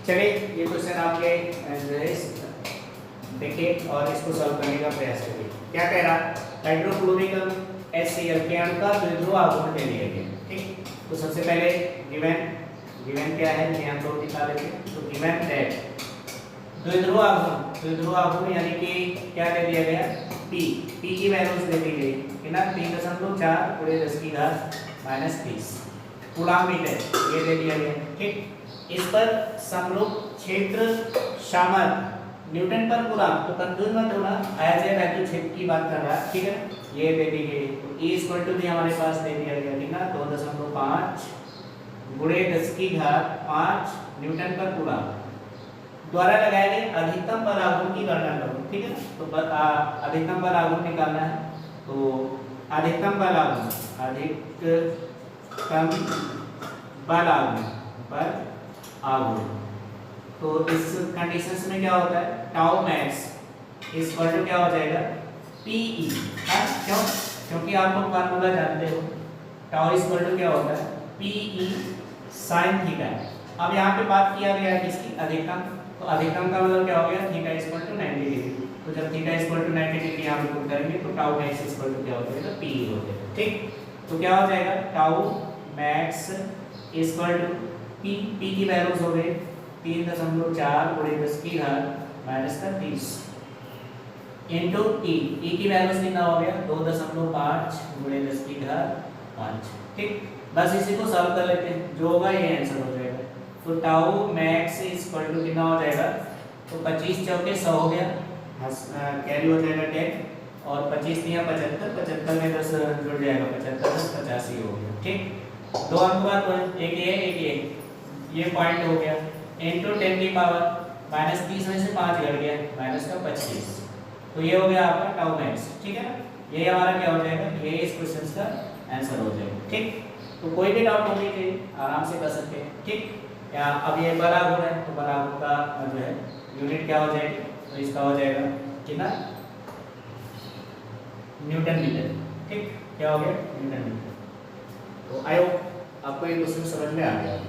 चलिए ये क्वेश्चन आपके जो है देखिए और इसको सॉल्व करने का प्रयास करिए। क्या कह रहा, हाइड्रोक्लोरिक HCl के अणु का द्विध्रुव आघूर्ण दे दिया गया। ठीक, तो सबसे पहले गिवन क्या है ये हम लोग निकाल लेते हैं। तो गिवन दैट द्विध्रुव आघूर्ण यानी कि क्या दे दिया गया, P की वैल्यूज दे दी गई कितना 3.4 × 10⁻30 कूलम्ब मीटर ये दे दिया गया। ठीक, इस पर समरूप क्षेत्र सामर्थ्य न्यूटन पर कूलम्ब, तो कंफ्यूज मत होना, एज ए वैल्यू क्षेत्र की बात कर रहा है। ठीक है, ये दे दी गई। तो E भी हमारे पास दे दिया गया कितना 2.5 × 10⁵5 न्यूटन पर कूलम्ब द्वारा लगाए गए अधिकतम बल आघूर्ण की गणना करो। ठीक है, तो अधिकतम बल आघूर्ण निकालना है। तो अधिकतम बल आघूर्ण तो इस कंडीशंस में क्या होता है, टाउ मैक्स इक्वल टू क्या हो जाएगा PE। क्यों, क्योंकि आप लोग फार्मूला जानते हो, टाउ इक्वल टू क्या होता है PE sin थीटा। अब यहाँ पे बात किया गया है किसकी, अधिकतम, तो अधिकतम का मतलब क्या हो गया थीटा इक्वल टू 90 डिग्री। तो जब थीटा इक्वल टू 90 डिग्री यहाँ पे पुट करेंगे तो टाउ मैक्स इक्वल टू क्या हो जाएगा PE हो जाएगा। ठीक, तो क्या हो जाएगा tau max equal to P की वैल्यूज हो गई 3.4 × 10⁻30 इनटू E की वैल्यूज कितना हो गया 2.5 × 10⁻5। ठीक, बस इसी को सॉल्व कर लेते हैं, जो होगा ये आंसर हो जाएगा। तो टाउ मैक्स इक्वल टू कितना हो जाएगा, तो 25 चौके 100 हो गया, कैरी हो जाएगा 10 और 25 × 75 में 10 जुड़ जाएगा 75 × 85 हो गया। ठीक, दो अंक बाद एक ये पॉइंट हो गया इनटू 10 की पावर -30 में से 5 घट गया -25, तो ये हो गया आपका टाउ मैक्स। ठीक है ना, ये हमारा क्या हो जाएगा, ये इस क्वेश्चन का आंसर हो जाएगा। ठीक, तो कोई भी डाउट होने के आराम से कर सकते हैं। ठीक, या अब ये बल आघूर्ण है तो बल आघूर्ण का जो है यूनिट क्या हो जाएगी, तो इसका हो जाएगा कितना न्यूटन मीटर। ठीक, क्या हो गया न्यूटन मीटर। तो आई होप आपको ये क्वेश्चन समझ में आ गया।